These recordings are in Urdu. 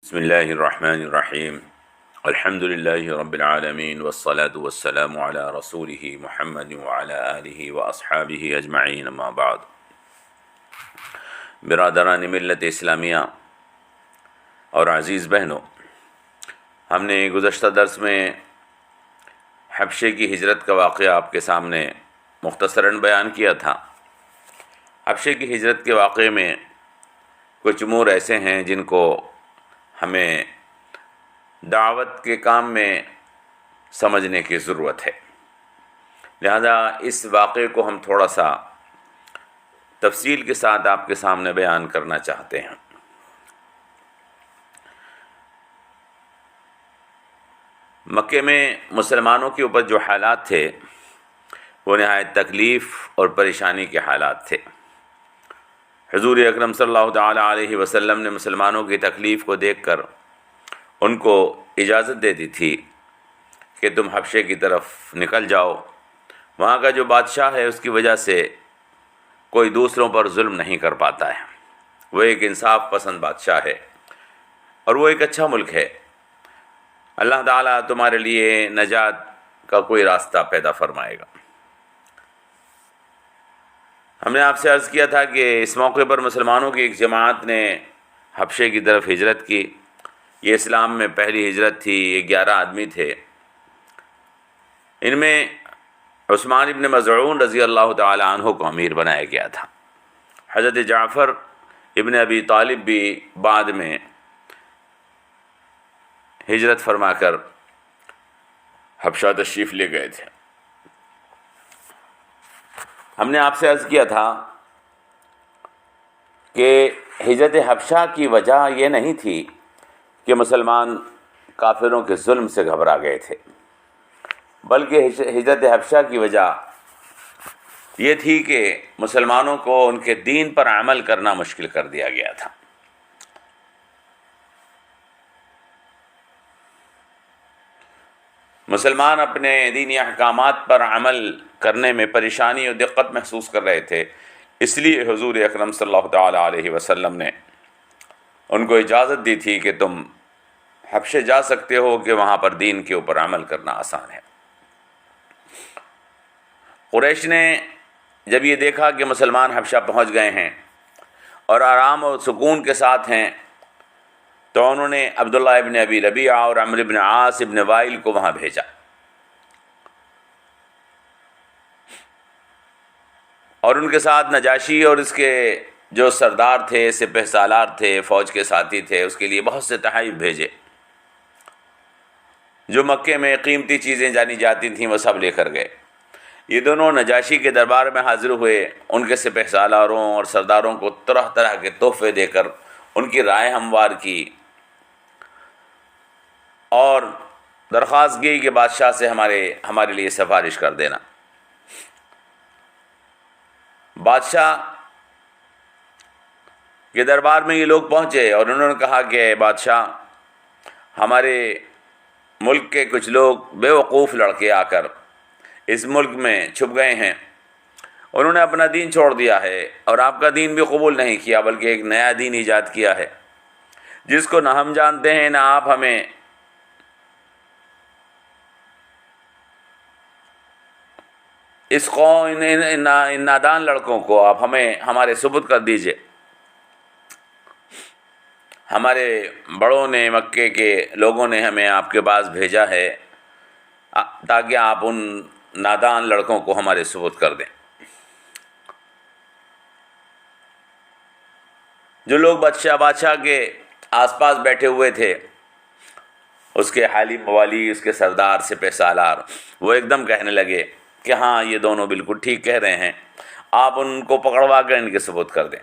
بسم اللہ الرحمن الرحیم الحمد للہ رب العالمین والصلاة والسلام علی رسولہ محمد وعلی آلہ واصحابہ اجمعین اما بعد۔ برادران ملت اسلامیہ اور عزیز بہنوں، ہم نے گزشتہ درس میں حبشے کی ہجرت کا واقعہ آپ کے سامنے مختصراً بیان کیا تھا۔ حبشے کی ہجرت کے واقعے میں کچھ امور ایسے ہیں جن کو ہمیں دعوت کے کام میں سمجھنے کی ضرورت ہے، لہذا اس واقعے کو ہم تھوڑا سا تفصیل کے ساتھ آپ کے سامنے بیان کرنا چاہتے ہیں۔ مکے میں مسلمانوں کے اوپر جو حالات تھے وہ نہایت تکلیف اور پریشانی کے حالات تھے۔ حضور اکرم صلی اللہ تعالی علیہ وسلم نے مسلمانوں کی تکلیف کو دیکھ کر ان کو اجازت دے دی تھی کہ تم حبشے کی طرف نکل جاؤ، وہاں کا جو بادشاہ ہے اس کی وجہ سے کوئی دوسروں پر ظلم نہیں کر پاتا ہے، وہ ایک انصاف پسند بادشاہ ہے اور وہ ایک اچھا ملک ہے، اللہ تعالیٰ تمہارے لیے نجات کا کوئی راستہ پیدا فرمائے گا۔ ہم نے آپ سے عرض کیا تھا کہ اس موقع پر مسلمانوں کی ایک جماعت نے حبشے کی طرف ہجرت کی۔ یہ اسلام میں پہلی ہجرت تھی، یہ 11 آدمی تھے۔ ان میں عثمان ابن مظعون رضی اللہ تعالی عنہ کو امیر بنایا گیا تھا۔ حضرت جعفر ابن ابی طالب بھی بعد میں ہجرت فرما کر حبشہ تشریف لے گئے تھے۔ ہم نے آپ سے عرض کیا تھا کہ ہجرت حبشہ کی وجہ یہ نہیں تھی کہ مسلمان کافروں کے ظلم سے گھبرا گئے تھے، بلکہ ہجرت حبشہ کی وجہ یہ تھی کہ مسلمانوں کو ان کے دین پر عمل کرنا مشکل کر دیا گیا تھا۔ مسلمان اپنے دینی احکامات پر عمل کرنے میں پریشانی اور دقت محسوس کر رہے تھے، اس لیے حضور اکرم صلی اللہ تعالی علیہ وسلم نے ان کو اجازت دی تھی کہ تم حبشے جا سکتے ہو کہ وہاں پر دین کے اوپر عمل کرنا آسان ہے۔ قریش نے جب یہ دیکھا کہ مسلمان حبشہ پہنچ گئے ہیں اور آرام اور سکون کے ساتھ ہیں، تو انہوں نے عبداللہ ابن ابی ربیعہ اور عمرو ابن عاص ابن وائل کو وہاں بھیجا۔ اور ان کے ساتھ نجاشی اور اس کے جو سردار تھے، سپہ سالار تھے، فوج کے ساتھی تھے، اس کے لیے بہت سے تحائف بھیجے۔ جو مکے میں قیمتی چیزیں جانی جاتی تھیں وہ سب لے کر گئے۔ یہ دونوں نجاشی کے دربار میں حاضر ہوئے، ان کے سپہ سالاروں اور سرداروں کو طرح طرح کے تحفے دے کر ان کی رائے ہموار کی اور درخواست کی کہ بادشاہ سے ہمارے لیے سفارش کر دینا۔ بادشاہ کے دربار میں یہ لوگ پہنچے اور انہوں نے کہا کہ بادشاہ، ہمارے ملک کے کچھ لوگ بے وقوف لڑکے آ کر اس ملک میں چھپ گئے ہیں، انہوں نے اپنا دین چھوڑ دیا ہے اور آپ کا دین بھی قبول نہیں کیا، بلکہ ایک نیا دین ایجاد کیا ہے جس کو نہ ہم جانتے ہیں نہ آپ ہمیں۔ اس قوم ان نادان لڑکوں کو آپ ہمارے سپرد کر دیجئے۔ ہمارے بڑوں نے، مکے کے لوگوں نے ہمیں آپ کے پاس بھیجا ہے تاکہ آپ ان نادان لڑکوں کو ہمارے سپرد کر دیں۔ جو لوگ بادشاہ کے آس پاس بیٹھے ہوئے تھے، اس کے حالی موالی، اس کے سردار، سپہ سالار، وہ ایک دم کہنے لگے کہ ہاں یہ دونوں بالکل ٹھیک کہہ رہے ہیں، آپ ان کو پکڑوا کر ان کے سپرد کر دیں۔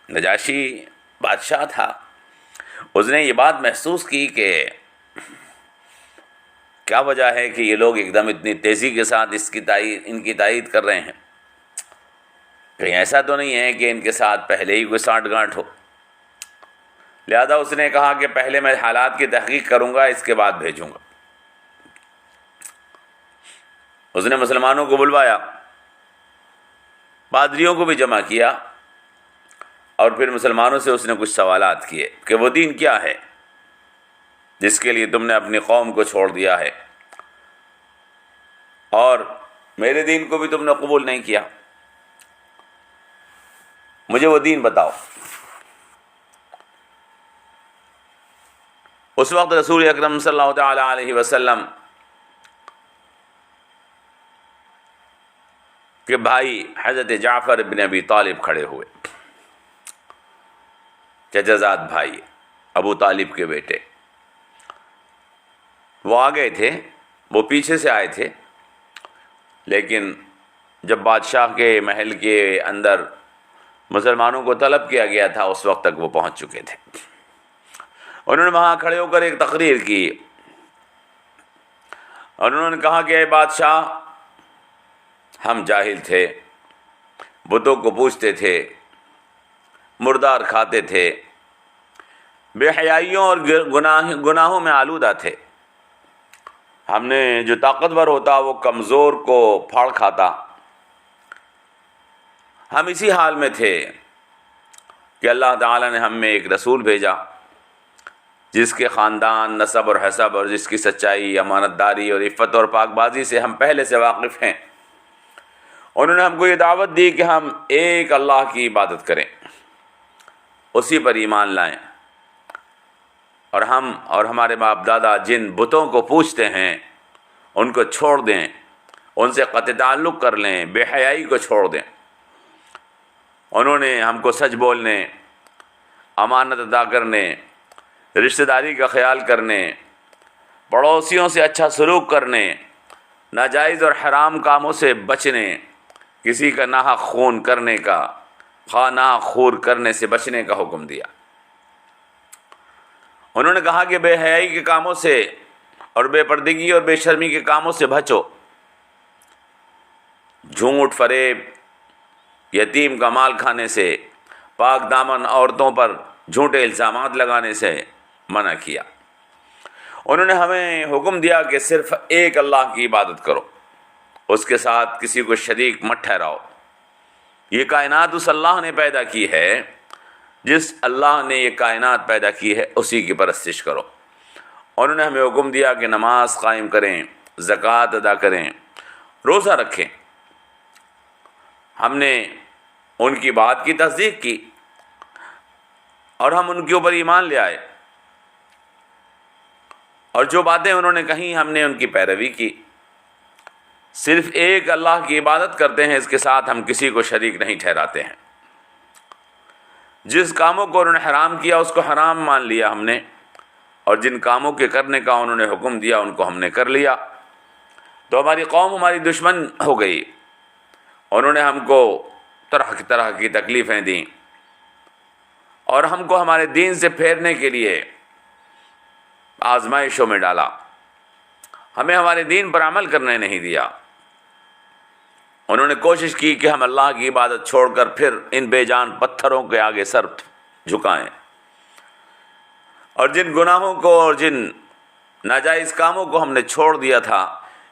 نجاشی بادشاہ تھا، اس نے یہ بات محسوس کی کہ کیا وجہ ہے کہ یہ لوگ ایک دم اتنی تیزی کے ساتھ ان کی تائید کر رہے ہیں، کہیں ایسا تو نہیں ہے کہ ان کے ساتھ پہلے ہی کوئی سانٹھ گانٹھ ہو۔ لہذا اس نے کہا کہ پہلے میں حالات کی تحقیق کروں گا، اس کے بعد بھیجوں گا۔ اس نے مسلمانوں کو بلوایا، پادریوں کو بھی جمع کیا اور پھر مسلمانوں سے اس نے کچھ سوالات کیے کہ وہ دین کیا ہے، جس کے لیے تم نے اپنی قوم کو چھوڑ دیا ہے اور میرے دین کو بھی تم نے قبول نہیں کیا، مجھے وہ دین بتاؤ۔ اس وقت رسول اکرم صلی اللہ تعالی علیہ وسلم کے بھائی حضرت جعفر بن ابی طالب کھڑے ہوئے، چچا زاد بھائی، ابو طالب کے بیٹے۔ وہ آ گئے تھے، وہ پیچھے سے آئے تھے، لیکن جب بادشاہ کے محل کے اندر مسلمانوں کو طلب کیا گیا تھا اس وقت تک وہ پہنچ چکے تھے۔ انہوں نے وہاں کھڑے ہو کر ایک تقریر کی اور انہوں نے کہا کہ اے بادشاہ، ہم جاہل تھے، بتوں کو پوجتے تھے، مردار کھاتے تھے، بے حیائیوں اور گناہوں میں آلودہ تھے۔ ہم نے جو طاقتور ہوتا وہ کمزور کو پھاڑ کھاتا۔ ہم اسی حال میں تھے کہ اللہ تعالیٰ نے ہم میں ایک رسول بھیجا جس کے خاندان، نسب اور حسب اور جس کی سچائی، امانت داری اور عفت اور پاک بازی سے ہم پہلے سے واقف ہیں۔ انہوں نے ہم کو یہ دعوت دی کہ ہم ایک اللہ کی عبادت کریں، اسی پر ایمان لائیں، اور ہم اور ہمارے باپ دادا جن بتوں کو پوجتے ہیں ان کو چھوڑ دیں، ان سے قطع تعلق کر لیں، بے حیائی کو چھوڑ دیں۔ انہوں نے ہم کو سچ بولنے، امانت ادا کرنے، رشتہ داری کا خیال کرنے، پڑوسیوں سے اچھا سلوک کرنے، ناجائز اور حرام کاموں سے بچنے، کسی کا ناحق خون کرنے کا، ناحق خور کرنے سے بچنے کا حکم دیا۔ انہوں نے کہا کہ بے حیائی کے کاموں سے اور بے پردگی اور بے شرمی کے کاموں سے بچو، جھوٹ، فریب، یتیم کا مال کھانے سے، پاک دامن عورتوں پر جھوٹے الزامات لگانے سے منع کیا۔ انہوں نے ہمیں حکم دیا کہ صرف ایک اللہ کی عبادت کرو، اس کے ساتھ کسی کو شریک مت ٹھہراؤ۔ یہ کائنات اس اللہ نے پیدا کی ہے، جس اللہ نے یہ کائنات پیدا کی ہے اسی کی پرستش کرو۔ انہوں نے ہمیں حکم دیا کہ نماز قائم کریں، زکوٰۃ ادا کریں، روزہ رکھیں۔ ہم نے ان کی بات کی تصدیق کی اور ہم ان کے اوپر ایمان لے آئے، اور جو باتیں انہوں نے کہیں ہم نے ان کی پیروی کی۔ صرف ایک اللہ کی عبادت کرتے ہیں، اس کے ساتھ ہم کسی کو شریک نہیں ٹھہراتے ہیں۔ جس کاموں کو انہوں نے حرام کیا اس کو حرام مان لیا ہم نے، اور جن کاموں کے کرنے کا انہوں نے حکم دیا ان کو ہم نے کر لیا۔ تو ہماری قوم ہماری دشمن ہو گئی، انہوں نے ہم کو طرح کی تکلیفیں دیں اور ہم کو ہمارے دین سے پھیرنے کے لیے آزمائشوں میں ڈالا، ہمیں ہمارے دین پر عمل کرنے نہیں دیا۔ انہوں نے کوشش کی کہ ہم اللہ کی عبادت چھوڑ کر پھر ان بے جان پتھروں کے آگے سر جھکائیں، اور جن گناہوں کو اور جن ناجائز کاموں کو ہم نے چھوڑ دیا تھا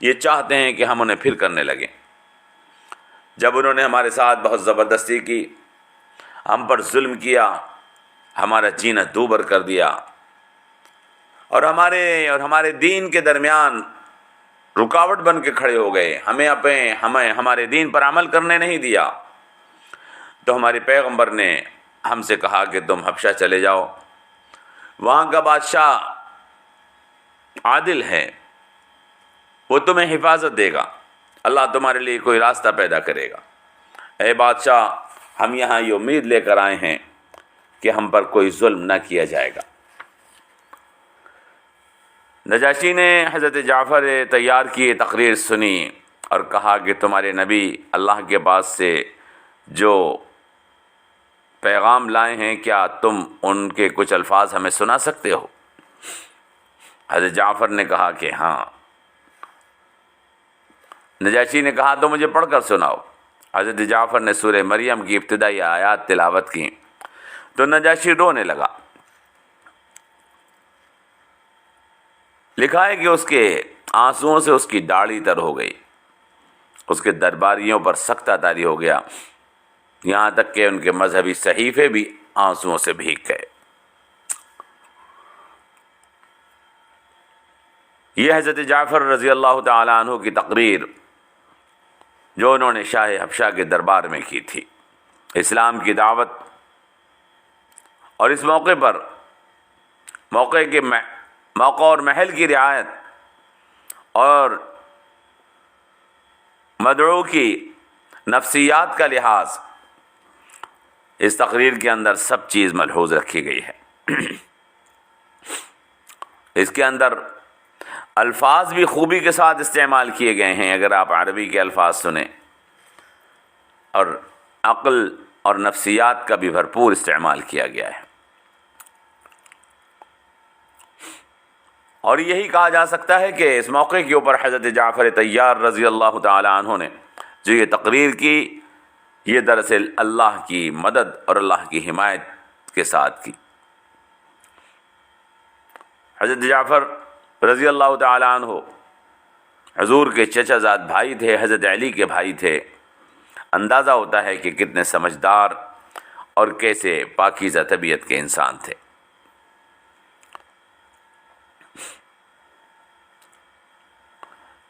یہ چاہتے ہیں کہ ہم انہیں پھر کرنے لگیں۔ جب انہوں نے ہمارے ساتھ بہت زبردستی کی، ہم پر ظلم کیا، ہمارا جینا دوبر کر دیا، اور ہمارے دین کے درمیان رکاوٹ بن کے کھڑے ہو گئے، ہمیں ہمارے دین پر عمل کرنے نہیں دیا، تو ہمارے پیغمبر نے ہم سے کہا کہ تم حبشہ چلے جاؤ، وہاں کا بادشاہ عادل ہے، وہ تمہیں حفاظت دے گا، اللہ تمہارے لیے کوئی راستہ پیدا کرے گا۔ اے بادشاہ، ہم یہاں یہ امید لے کر آئے ہیں کہ ہم پر کوئی ظلم نہ کیا جائے گا۔ نجاشی نے حضرت جعفر تیار کی تقریر سنی اور کہا کہ تمہارے نبی اللہ کے پاس سے جو پیغام لائے ہیں کیا تم ان کے کچھ الفاظ ہمیں سنا سکتے ہو؟ حضرت جعفر نے کہا کہ ہاں۔ نجاشی نے کہا تو مجھے پڑھ کر سناؤ۔ حضرت جعفر نے سورہ مریم کی ابتدائی آیات تلاوت کی تو نجاشی رونے لگا۔ لکھا ہے کہ اس کے آنسوؤں سے اس کی داڑھی تر ہو گئی، اس کے درباریوں پر سختہ طاری ہو گیا، یہاں تک کہ ان کے مذہبی صحیفے بھی آنسوؤں سے بھیگ گئے۔ یہ حضرت جعفر رضی اللہ تعالیٰ عنہ کی تقریر جو انہوں نے شاہ حبشہ کے دربار میں کی تھی، اسلام کی دعوت، اور اس موقع پر موقع اور محل کی رعایت اور مدعو کی نفسیات کا لحاظ، اس تقریر کے اندر سب چیز ملحوظ رکھی گئی ہے۔ اس کے اندر الفاظ بھی خوبی کے ساتھ استعمال کیے گئے ہیں، اگر آپ عربی کے الفاظ سنیں، اور عقل اور نفسیات کا بھی بھرپور استعمال کیا گیا ہے۔ اور یہی کہا جا سکتا ہے کہ اس موقع کے اوپر حضرت جعفر طیار رضی اللہ تعالی عنہ نے جو یہ تقریر کی، یہ دراصل اللہ کی مدد اور اللہ کی حمایت کے ساتھ کی۔ حضرت جعفر رضی اللہ تعالی عنہ حضور کے چچا زاد بھائی تھے، حضرت علی کے بھائی تھے۔ اندازہ ہوتا ہے کہ کتنے سمجھدار اور کیسے پاکیزہ طبیعت کے انسان تھے۔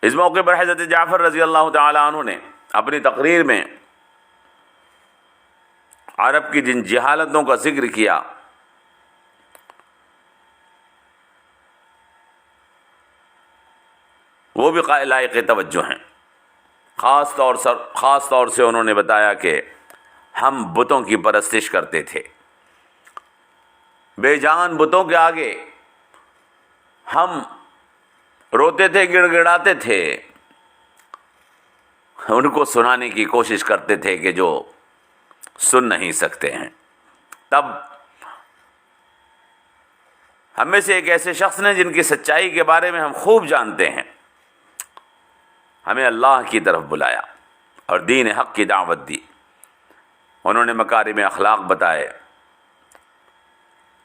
اس موقع پر حضرت جعفر رضی اللہ تعالی عنہ نے اپنی تقریر میں عرب کی جن جہالتوں کا ذکر کیا، وہ بھی لائق توجہ ہیں۔ خاص طور سے انہوں نے بتایا کہ ہم بتوں کی پرستش کرتے تھے، بے جان بتوں کے آگے ہم روتے تھے، گڑ گڑاتے تھے، ان کو سنانے کی کوشش کرتے تھے کہ جو سن نہیں سکتے ہیں۔ تب ہم میں سے ایک ایسے شخص نے جن کی سچائی کے بارے میں ہم خوب جانتے ہیں، ہمیں اللہ کی طرف بلایا اور دین حق کی دعوت دی۔ انہوں نے مکارم اخلاق بتائے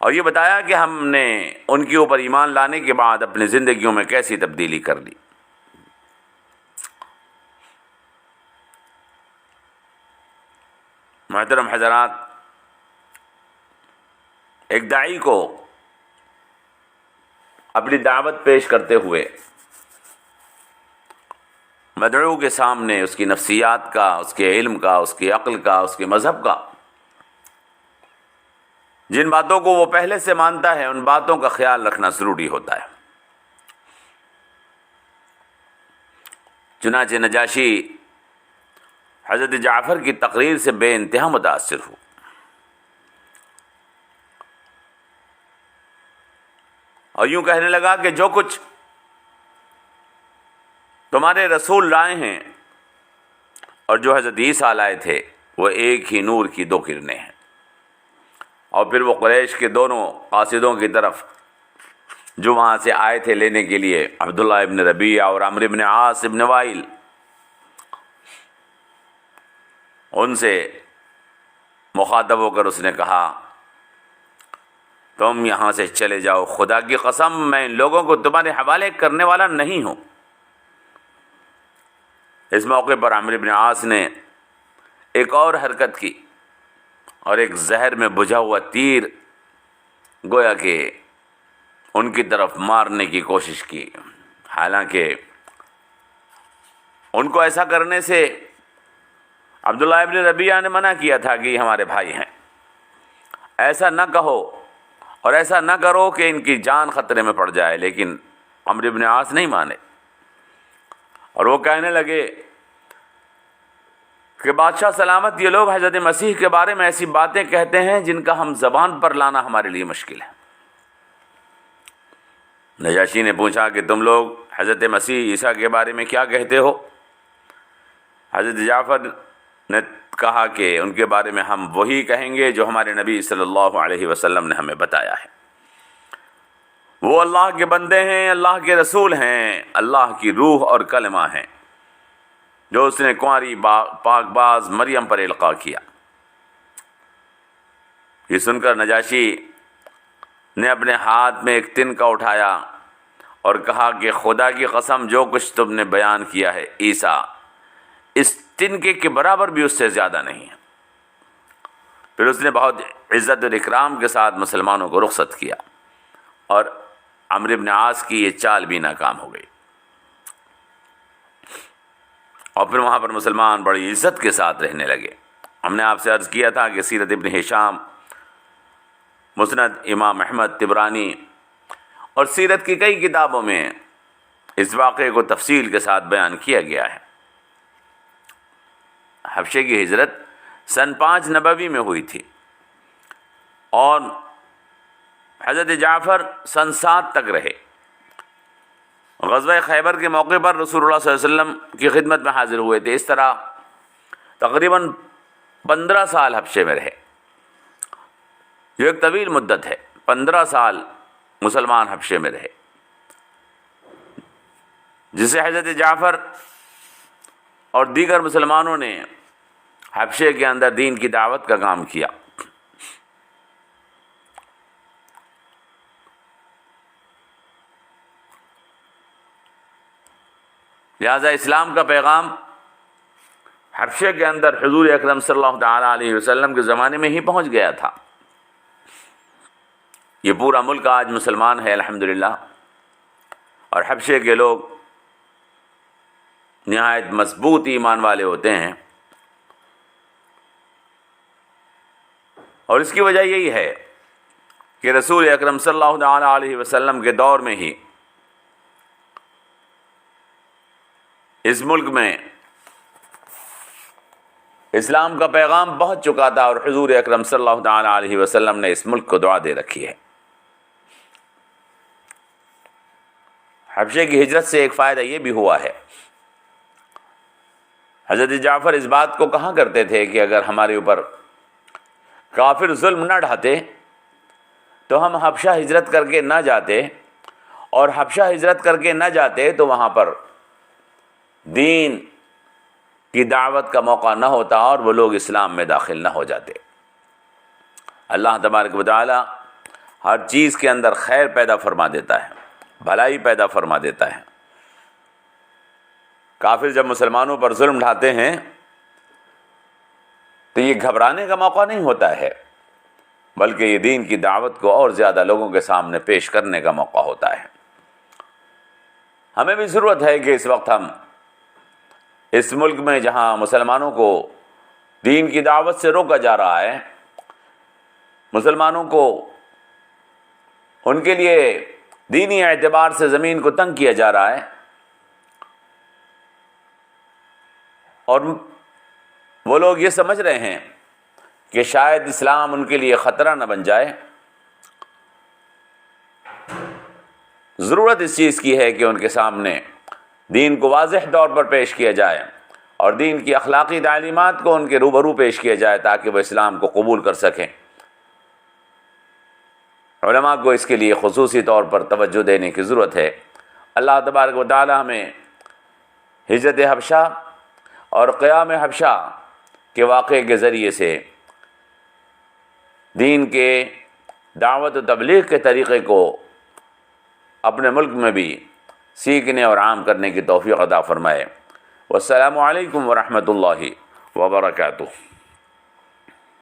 اور یہ بتایا کہ ہم نے ان کے اوپر ایمان لانے کے بعد اپنی زندگیوں میں کیسی تبدیلی کر لی۔ محترم حضرات، ایک داعی کو اپنی دعوت پیش کرتے ہوئے مدعو کے سامنے اس کی نفسیات کا، اس کے علم کا، اس کی عقل کا، اس کے مذہب کا، جن باتوں کو وہ پہلے سے مانتا ہے، ان باتوں کا خیال رکھنا ضروری ہوتا ہے۔ چنانچہ نجاشی حضرت جعفر کی تقریر سے بے انتہا متاثر ہو، اور یوں کہنے لگا کہ جو کچھ تمہارے رسول لائے ہیں اور جو حضرت عیسیٰ لائے تھے، وہ ایک ہی نور کی دو کرنیں ہیں۔ اور پھر وہ قریش کے دونوں قاصدوں کی طرف جو وہاں سے آئے تھے لینے کے لیے، عبداللہ ابن ربیعہ اور عمرو ابن عاص ابن وائل، ان سے مخاطب ہو کر اس نے کہا، تم یہاں سے چلے جاؤ، خدا کی قسم میں ان لوگوں کو تمہارے حوالے کرنے والا نہیں ہوں۔ اس موقع پر عمرو ابن عاص نے ایک اور حرکت کی اور ایک زہر میں بجھا ہوا تیر گویا کہ ان کی طرف مارنے کی کوشش کی، حالانکہ ان کو ایسا کرنے سے عبداللہ ابن ربیعہ نے منع کیا تھا کہ یہ ہمارے بھائی ہیں، ایسا نہ کہو اور ایسا نہ کرو کہ ان کی جان خطرے میں پڑ جائے۔ لیکن عمرو ابن عاص نہیں مانے اور وہ کہنے لگے کہ بادشاہ سلامت، یہ لوگ حضرت مسیح کے بارے میں ایسی باتیں کہتے ہیں جن کا ہم زبان پر لانا ہمارے لیے مشکل ہے۔ نجاشی نے پوچھا کہ تم لوگ حضرت مسیح عیسیٰ کے بارے میں کیا کہتے ہو؟ حضرت جعفر نے کہا کہ ان کے بارے میں ہم وہی کہیں گے جو ہمارے نبی صلی اللہ علیہ وسلم نے ہمیں بتایا ہے۔ وہ اللہ کے بندے ہیں، اللہ کے رسول ہیں، اللہ کی روح اور کلمہ ہیں جو اس نے کنواری پاک باز مریم پر القاء کیا۔ یہ سن کر نجاشی نے اپنے ہاتھ میں ایک تنکا اٹھایا اور کہا کہ خدا کی قسم جو کچھ تم نے بیان کیا ہے عیسیٰ اس تنکے کے برابر بھی اس سے زیادہ نہیں ہے۔ پھر اس نے بہت عزت اور اکرام کے ساتھ مسلمانوں کو رخصت کیا اور عمرو بن عاص کی یہ چال بھی ناکام ہو گئی، اور پھر وہاں پر مسلمان بڑی عزت کے ساتھ رہنے لگے۔ ہم نے آپ سے عرض کیا تھا کہ سیرت ابن ہشام، مسند امام احمد، طبرانی اور سیرت کی کئی کتابوں میں اس واقعے کو تفصیل کے ساتھ بیان کیا گیا ہے۔ حبشے کی ہجرت سن 5 نبوی میں ہوئی تھی، اور حضرت جعفر سن 7 تک رہے۔ غزوہ خیبر کے موقع پر رسول اللہ صلی اللہ علیہ وسلم کی خدمت میں حاضر ہوئے تھے۔ اس طرح تقریباً 15 سال حبشے میں رہے۔ یہ ایک طویل مدت ہے، 15 سال مسلمان حبشے میں رہے، جسے حضرت جعفر اور دیگر مسلمانوں نے حبشے کے اندر دین کی دعوت کا کام کیا۔ لہذا اسلام کا پیغام حبشے کے اندر حضور اکرم صلی اللہ تعالیٰ علیہ وسلم کے زمانے میں ہی پہنچ گیا تھا۔ یہ پورا ملک آج مسلمان ہے الحمدللہ، اور حبشے کے لوگ نہایت مضبوط ایمان والے ہوتے ہیں، اور اس کی وجہ یہی ہے کہ رسول اکرم صلی اللہ تعالیٰ علیہ وسلم کے دور میں ہی اس ملک میں اسلام کا پیغام پہنچ چکا تھا، اور حضور اکرم صلی اللہ تعالیٰ علیہ وسلم نے اس ملک کو دعا دے رکھی ہے۔ حبشے کی ہجرت سے ایک فائدہ یہ بھی ہوا ہے، حضرت جعفر اس بات کو کہا کرتے تھے کہ اگر ہمارے اوپر کافر ظلم نہ ڈھاتے تو ہم حبشہ ہجرت کر کے نہ جاتے، اور حبشہ ہجرت کر کے نہ جاتے تو وہاں پر دین کی دعوت کا موقع نہ ہوتا اور وہ لوگ اسلام میں داخل نہ ہو جاتے۔ اللہ تبارک و تعالی ہر چیز کے اندر خیر پیدا فرما دیتا ہے، بھلائی پیدا فرما دیتا ہے۔ کافر جب مسلمانوں پر ظلم ڈھاتے ہیں تو یہ گھبرانے کا موقع نہیں ہوتا ہے، بلکہ یہ دین کی دعوت کو اور زیادہ لوگوں کے سامنے پیش کرنے کا موقع ہوتا ہے۔ ہمیں بھی ضرورت ہے کہ اس وقت ہم اس ملک میں جہاں مسلمانوں کو دین کی دعوت سے روکا جا رہا ہے، مسلمانوں کو ان کے لیے دینی اعتبار سے زمین کو تنگ کیا جا رہا ہے، اور وہ لوگ یہ سمجھ رہے ہیں کہ شاید اسلام ان کے لیے خطرہ نہ بن جائے، ضرورت اس چیز کی ہے کہ ان کے سامنے دین کو واضح طور پر پیش کیا جائے اور دین کی اخلاقی تعلیمات کو ان کے روبرو پیش کیا جائے تاکہ وہ اسلام کو قبول کر سکیں۔ علماء کو اس کے لیے خصوصی طور پر توجہ دینے کی ضرورت ہے۔ اللہ تبارک و تعالی ہمیں ہجرت حبشہ اور قیام حبشہ کے واقعے کے ذریعے سے دین کے دعوت و تبلیغ کے طریقے کو اپنے ملک میں بھی سیکھنے اور عام کرنے کی توفیق عطا فرمائے۔ والسلام علیکم ورحمۃ اللہ وبرکاتہ۔